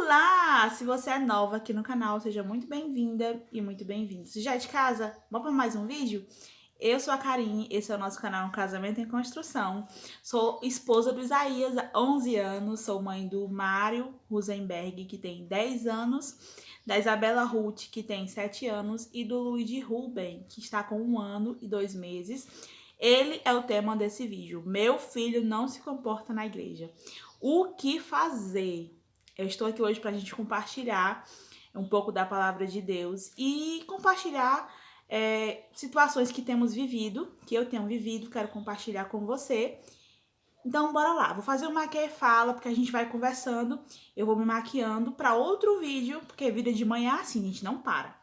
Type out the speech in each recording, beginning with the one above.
Olá! Se você é nova aqui no canal, seja muito bem-vinda e muito bem-vindo. Se já é de casa, vamos para mais um vídeo? Eu sou a Karine, esse é o nosso canal Casamento em Construção. Sou esposa do Isaías há 11 anos, sou mãe do Mário Rosenberg, que tem 10 anos, da Isabela Ruth, que tem 7 anos, e do Luigi Ruben, que está com 1 ano e 2 meses. Ele é o tema desse vídeo. Meu filho não se comporta na igreja. O que fazer? Eu estou aqui hoje para a gente compartilhar um pouco da palavra de Deus e compartilhar situações que temos vivido, que eu tenho vivido, quero compartilhar com você. Então, bora lá. Vou fazer uma maquia e fala, porque a gente vai conversando. Eu vou me maquiando para outro vídeo, porque vida de mãe é assim, a gente não para.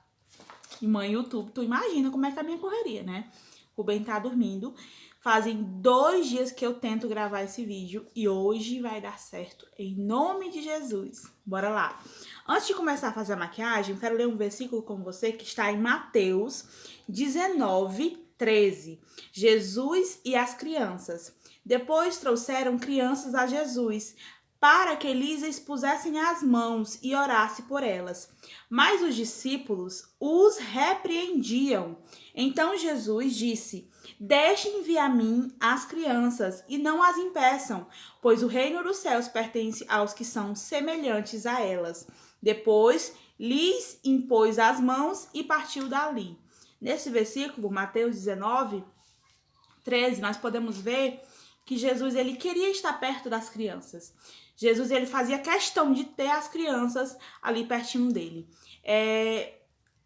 E mãe YouTube, tu imagina como é que é a minha correria, né? O Ben tá dormindo. Fazem 2 dias que eu tento gravar esse vídeo e hoje vai dar certo, em nome de Jesus. Bora lá. Antes de começar a fazer a maquiagem, eu quero ler um versículo com você que está em Mateus 19:13. Jesus e as crianças. Depois trouxeram crianças a Jesus, para que lhes expusessem as mãos e orasse por elas. Mas os discípulos os repreendiam. Então Jesus disse: Deixem vir a mim as crianças e não as impeçam, pois o reino dos céus pertence aos que são semelhantes a elas. Depois lhes impôs as mãos e partiu dali. Nesse versículo, Mateus 19:13, nós podemos ver que Jesus ele queria estar perto das crianças. Jesus ele fazia questão de ter as crianças ali pertinho dele.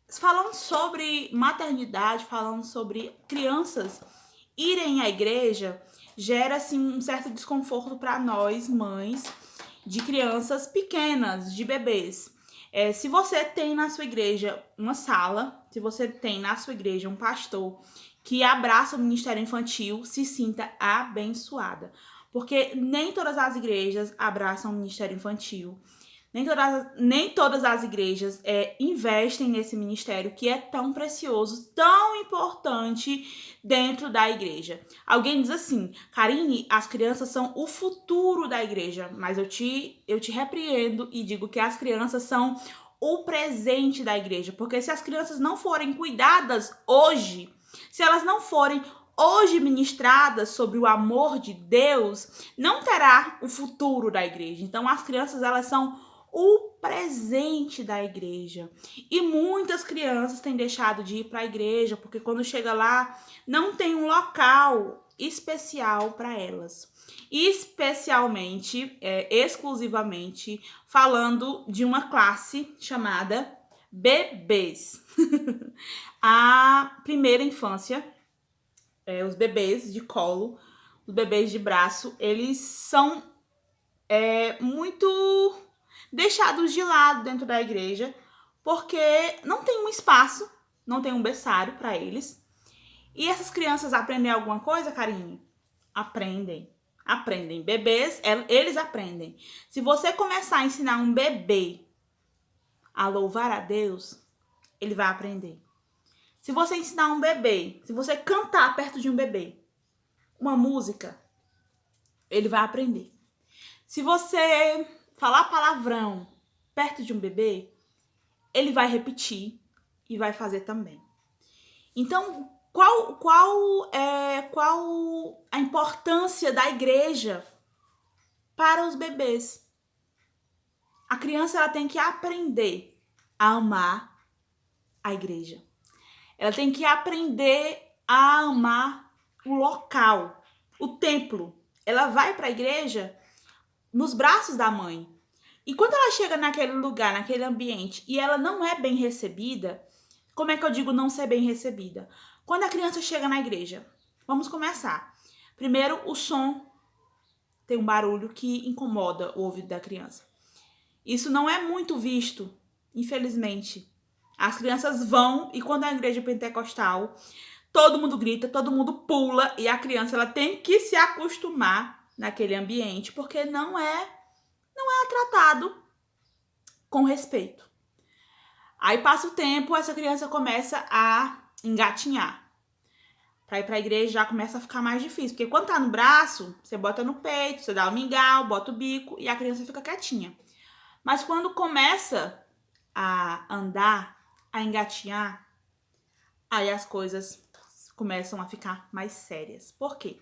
Falando sobre maternidade, falando sobre crianças irem à igreja, gera assim um certo desconforto para nós, mães de crianças pequenas, de bebês. Se você tem na sua igreja uma sala, se você tem na sua igreja um pastor que abraça o ministério infantil, se sinta abençoada. Porque nem todas as igrejas abraçam o ministério infantil. Nem todas as igrejas investem nesse ministério que é tão precioso, tão importante dentro da igreja. Alguém diz assim: Karine, as crianças são o futuro da igreja. Mas eu te repreendo e digo que as crianças são o presente da igreja. Porque se as crianças não forem cuidadas hoje, se elas não forem hoje ministradas sobre o amor de Deus, não terá o futuro da igreja. Então as crianças, elas são o presente da igreja. E muitas crianças têm deixado de ir para a igreja porque quando chega lá não tem um local especial para elas. Especialmente, exclusivamente, falando de uma classe chamada bebês. A primeira infância, os bebês de colo, os bebês de braço, eles são muito deixados de lado dentro da igreja, porque não tem um espaço, não tem um berçário para eles. E essas crianças aprendem alguma coisa, Karine? Aprendem. Aprendem. Bebês, eles aprendem. Se você começar a ensinar um bebê a louvar a Deus, ele vai aprender. Se você ensinar um bebê, se você cantar perto de um bebê uma música, ele vai aprender. Se você falar palavrão perto de um bebê, ele vai repetir e vai fazer também. Então, qual a importância da igreja para os bebês? A criança ela tem que aprender a amar a igreja. Ela tem que aprender a amar o local, o templo. Ela vai para a igreja nos braços da mãe. E quando ela chega naquele lugar, naquele ambiente, e ela não é bem recebida, como é que eu digo não ser bem recebida? Quando a criança chega na igreja, vamos começar. Primeiro, o som tem um barulho que incomoda o ouvido da criança. Isso não é muito visto, infelizmente. As crianças vão, e quando é a igreja pentecostal, todo mundo grita, todo mundo pula, e a criança ela tem que se acostumar naquele ambiente, porque não é tratado com respeito. Aí passa o tempo, essa criança começa a engatinhar. Pra ir pra igreja já começa a ficar mais difícil. Porque quando tá no braço, você bota no peito, você dá o mingau, bota o bico e a criança fica quietinha. Mas quando começa a andar, a engatinhar, aí as coisas começam a ficar mais sérias. Por quê?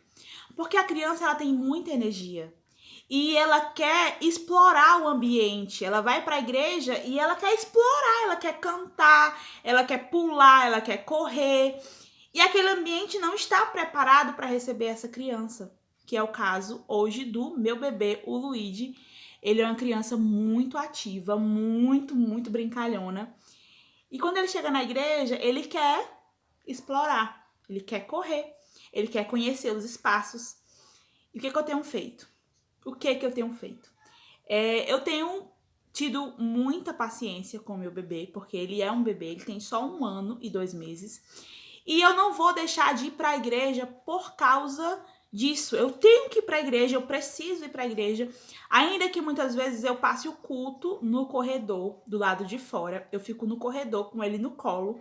Porque a criança ela tem muita energia e ela quer explorar o ambiente. Ela vai para a igreja e ela quer explorar, ela quer cantar, ela quer pular, ela quer correr. E aquele ambiente não está preparado para receber essa criança, que é o caso hoje do meu bebê, o Luigi. Ele é uma criança muito ativa, muito brincalhona. E quando ele chega na igreja, ele quer explorar, ele quer correr, ele quer conhecer os espaços. E o que eu tenho feito? O que eu tenho feito? Eu tenho tido muita paciência com o meu bebê, porque ele é um bebê, ele tem só 1 ano e 2 meses. E eu não vou deixar de ir para a igreja por causa disso. Eu tenho que ir para a igreja, eu preciso ir para a igreja. Ainda que muitas vezes eu passe o culto no corredor, do lado de fora. Eu fico no corredor com ele no colo.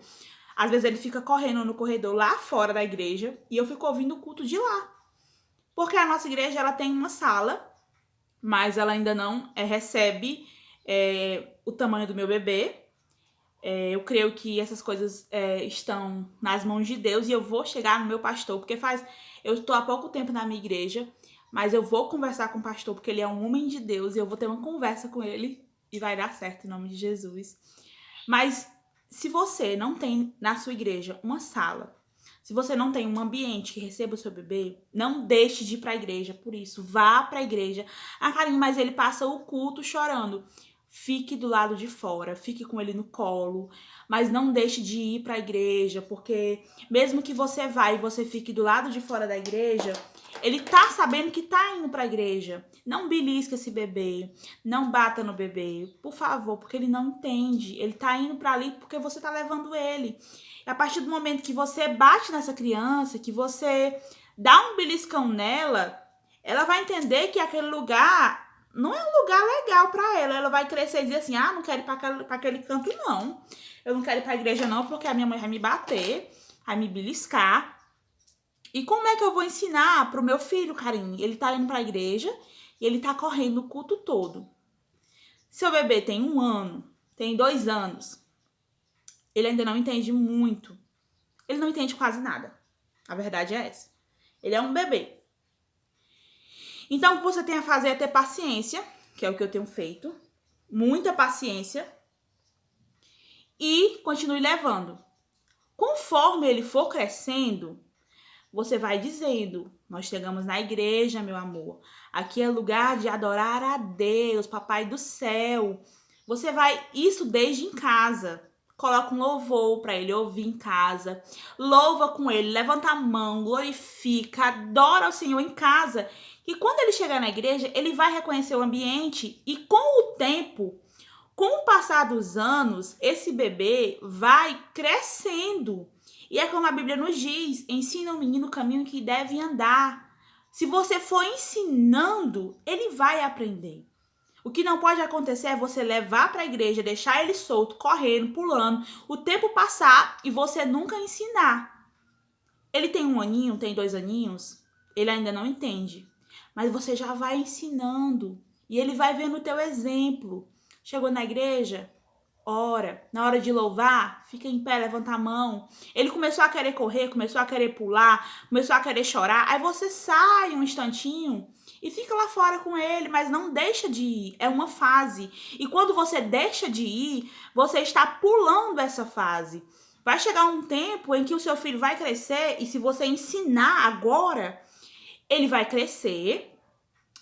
Às vezes ele fica correndo no corredor lá fora da igreja e eu fico ouvindo o culto de lá. Porque a nossa igreja ela tem uma sala, mas ela ainda não recebe o tamanho do meu bebê. Eu creio que essas coisas estão nas mãos de Deus e eu vou chegar no meu pastor, porque eu estou há pouco tempo na minha igreja, mas eu vou conversar com o pastor, porque ele é um homem de Deus e eu vou ter uma conversa com ele e vai dar certo em nome de Jesus. Mas se você não tem na sua igreja uma sala, se você não tem um ambiente que receba o seu bebê, não deixe de ir para a igreja por isso. Vá para a igreja. Ah, Karine, mas ele passa o culto chorando. Fique do lado de fora, fique com ele no colo, mas não deixe de ir para a igreja, porque mesmo que você vá e você fique do lado de fora da igreja, ele tá sabendo que tá indo para a igreja. Não belisque esse bebê, não bata no bebê, por favor, porque ele não entende. Ele tá indo para ali porque você tá levando ele. E a partir do momento que você bate nessa criança, que você dá um beliscão nela, ela vai entender que aquele lugar não é um lugar legal para ela. Ela vai crescer e dizer assim, não quero ir para aquele canto não. Eu não quero ir para a igreja não, porque a minha mãe vai me bater, vai me beliscar. E como é que eu vou ensinar pro meu filho, Karine? Ele tá indo para a igreja e ele tá correndo o culto todo. Seu bebê tem 1 ano, tem 2 anos, ele ainda não entende muito. Ele não entende quase nada. A verdade é essa. Ele é um bebê. Então, o que você tem a fazer é ter paciência, que é o que eu tenho feito. Muita paciência. E continue levando. Conforme ele for crescendo, você vai dizendo, nós chegamos na igreja, meu amor. Aqui é lugar de adorar a Deus, Papai do céu. Você vai, isso desde em casa. Coloca um louvor para ele ouvir em casa. Louva com ele, levanta a mão, glorifica, adora o Senhor em casa. E quando ele chegar na igreja, ele vai reconhecer o ambiente e com o tempo, com o passar dos anos, esse bebê vai crescendo. E é como a Bíblia nos diz, ensina o menino o caminho que deve andar. Se você for ensinando, ele vai aprender. O que não pode acontecer é você levar para a igreja, deixar ele solto, correndo, pulando, o tempo passar e você nunca ensinar. Ele tem 1 aninho, tem 2 aninhos, ele ainda não entende. Mas você já vai ensinando e ele vai vendo o teu exemplo. Chegou na igreja, ora. Na hora de louvar, fica em pé, levanta a mão. Ele começou a querer correr, começou a querer pular, começou a querer chorar. Aí você sai um instantinho e fica lá fora com ele, mas não deixa de ir. É uma fase. E quando você deixa de ir, você está pulando essa fase. Vai chegar um tempo em que o seu filho vai crescer e se você ensinar agora, ele vai crescer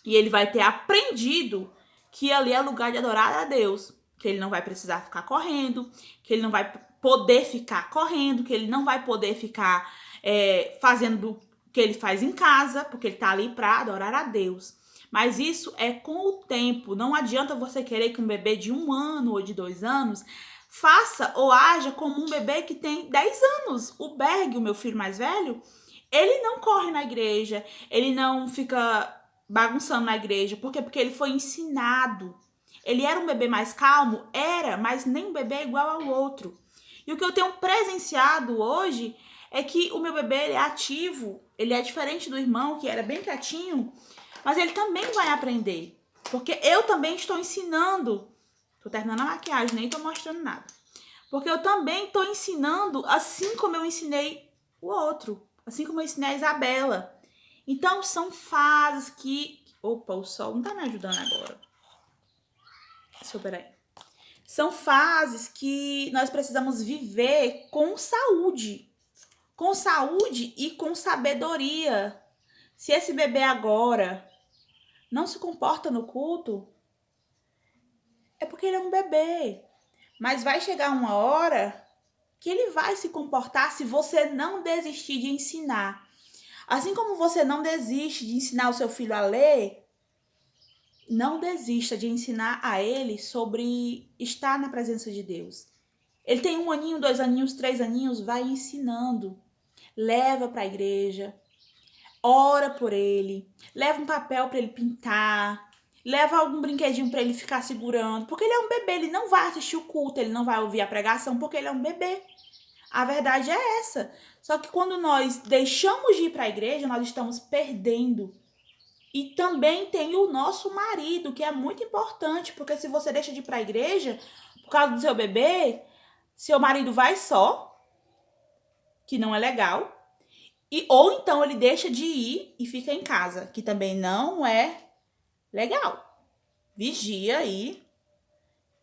e ele vai ter aprendido que ali é lugar de adorar a Deus. Que ele não vai precisar ficar correndo, que ele não vai poder ficar correndo, que ele não vai poder ficar fazendo o que ele faz em casa, porque ele tá ali para adorar a Deus. Mas isso é com o tempo. Não adianta você querer que um bebê de 1 ano ou de 2 anos faça ou haja como um bebê que tem 10 anos. O Berg, o meu filho mais velho, ele não corre na igreja, ele não fica bagunçando na igreja. Por quê? Porque ele foi ensinado. Ele era um bebê mais calmo? Era, mas nem um bebê é igual ao outro. E o que eu tenho presenciado hoje é que o meu bebê ele é ativo, ele é diferente do irmão, que era bem quietinho, mas ele também vai aprender. Porque eu também estou ensinando Tô terminando a maquiagem, nem tô mostrando nada. Porque eu também tô ensinando assim como eu ensinei o outro. Assim como eu ensinei a Isabela. Então, são fases que... Opa, o sol não tá me ajudando agora. Deixa eu ver aí. São fases que nós precisamos viver com saúde. Com saúde e com sabedoria. Se esse bebê agora não se comporta no culto, é porque ele é um bebê. Mas vai chegar uma hora que ele vai se comportar se você não desistir de ensinar. Assim como você não desiste de ensinar o seu filho a ler, não desista de ensinar a ele sobre estar na presença de Deus. Ele tem 1 aninho, 2 aninhos, 3 aninhos, vai ensinando. Leva para a igreja, ora por ele, leva um papel para ele pintar, leva algum brinquedinho para ele ficar segurando, porque ele é um bebê, ele não vai assistir o culto, ele não vai ouvir a pregação, porque ele é um bebê. A verdade é essa. Só que quando nós deixamos de ir para a igreja, nós estamos perdendo. E também tem o nosso marido, que é muito importante, porque se você deixa de ir para a igreja, por causa do seu bebê, seu marido vai só, que não é legal, ou então ele deixa de ir e fica em casa, que também não é legal. Vigia aí,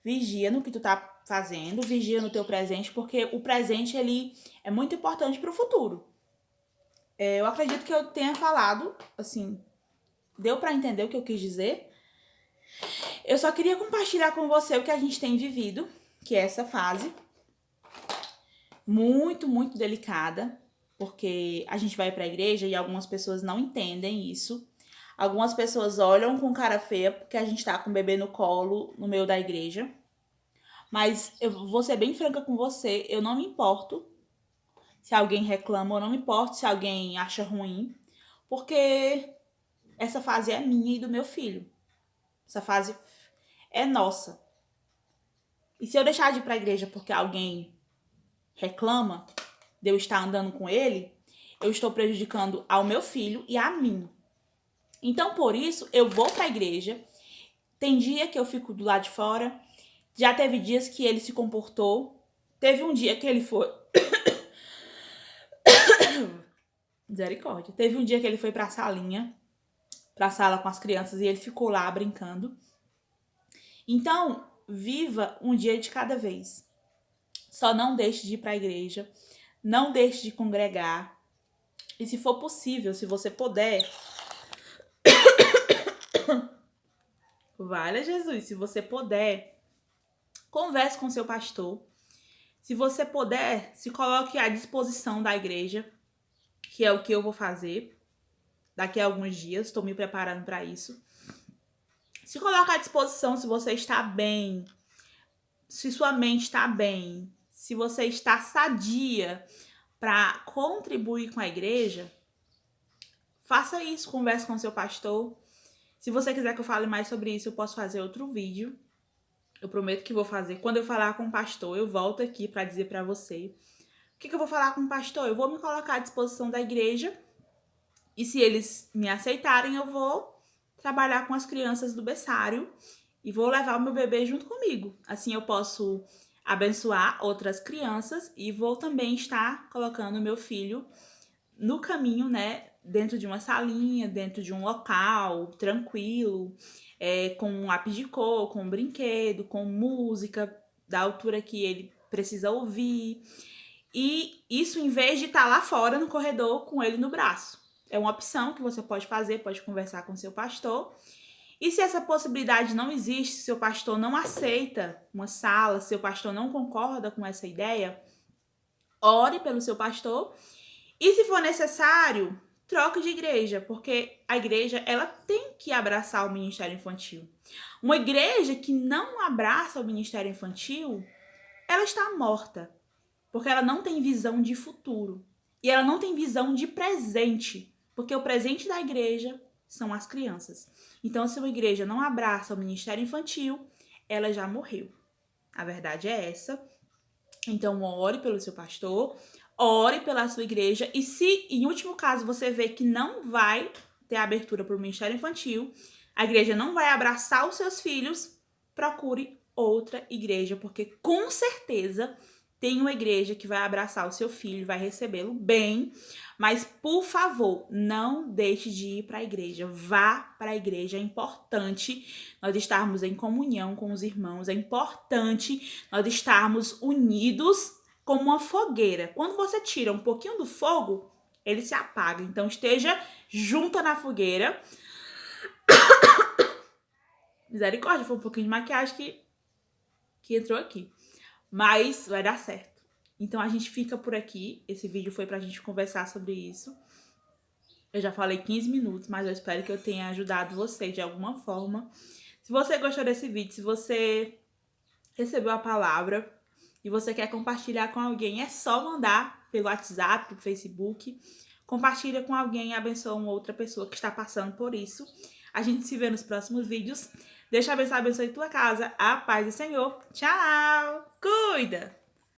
vigia no que tu tá fazendo, vigia no teu presente, porque o presente ele é muito importante para o futuro. Eu acredito que eu tenha falado, assim, deu para entender o que eu quis dizer. Eu só queria compartilhar com você o que a gente tem vivido, que é essa fase muito, muito delicada, porque a gente vai para a igreja e algumas pessoas não entendem isso. Algumas pessoas olham com cara feia porque a gente tá com o bebê no colo no meio da igreja. Mas eu vou ser bem franca com você, eu não me importo se alguém reclama, eu não me importo se alguém acha ruim, porque essa fase é minha e do meu filho. Essa fase é nossa. E se eu deixar de ir para a igreja porque alguém reclama de eu estar andando com ele, eu estou prejudicando ao meu filho e a mim. Então, por isso, eu vou para a igreja. Tem dia que eu fico do lado de fora. Já teve dias que ele se comportou. Teve um dia que ele foi... Misericórdia. Teve um dia que ele foi para a salinha, para a sala com as crianças, e ele ficou lá brincando. Então, viva um dia de cada vez. Só não deixe de ir para a igreja. Não deixe de congregar. E se for possível, se você puder... Vale, Jesus, se você puder, converse com seu pastor. Se você puder, se coloque à disposição da igreja, que é o que eu vou fazer daqui a alguns dias, estou me preparando para isso. Se coloque à disposição se você está bem, se sua mente está bem, se você está sadia para contribuir com a igreja, faça isso, converse com seu pastor. Se você quiser que eu fale mais sobre isso, eu posso fazer outro vídeo. Eu prometo que vou fazer. Quando eu falar com o pastor, eu volto aqui para dizer para você. O que eu vou falar com o pastor? Eu vou me colocar à disposição da igreja. E se eles me aceitarem, eu vou trabalhar com as crianças do berçário. E vou levar o meu bebê junto comigo. Assim eu posso abençoar outras crianças. E vou também estar colocando o meu filho no caminho, né? Dentro de uma salinha, dentro de um local tranquilo, com um lápis de cor, com um brinquedo, com música da altura que ele precisa ouvir. E isso em vez de estar lá fora no corredor com ele no braço. É uma opção que você pode fazer, pode conversar com seu pastor. E se essa possibilidade não existe, se seu pastor não aceita uma sala, se seu pastor não concorda com essa ideia, ore pelo seu pastor. E se for necessário, troque de igreja, porque a igreja ela tem que abraçar o ministério infantil. Uma igreja que não abraça o ministério infantil, ela está morta, porque ela não tem visão de futuro. E ela não tem visão de presente, porque o presente da igreja são as crianças. Então, se uma igreja não abraça o ministério infantil, ela já morreu. A verdade é essa. Então, ore pelo seu pastor, ore pela sua igreja. E se, em último caso, você vê que não vai ter abertura para o ministério infantil, a igreja não vai abraçar os seus filhos, procure outra igreja, porque com certeza tem uma igreja que vai abraçar o seu filho, vai recebê-lo bem, mas por favor, não deixe de ir para a igreja. Vá para a igreja, é importante nós estarmos em comunhão com os irmãos, é importante nós estarmos unidos como uma fogueira. Quando você tira um pouquinho do fogo, ele se apaga. Então esteja junta na fogueira. Misericórdia, foi um pouquinho de maquiagem que entrou aqui. Mas vai dar certo. Então a gente fica por aqui. Esse vídeo foi pra gente conversar sobre isso. Eu já falei 15 minutos, mas eu espero que eu tenha ajudado você de alguma forma. Se você gostou desse vídeo, se você recebeu a palavra e você quer compartilhar com alguém, é só mandar pelo WhatsApp, pelo Facebook. Compartilha com alguém e abençoa uma outra pessoa que está passando por isso. A gente se vê nos próximos vídeos. Deixa a bênção abençoe tua casa. A paz do Senhor. Tchau! Cuida!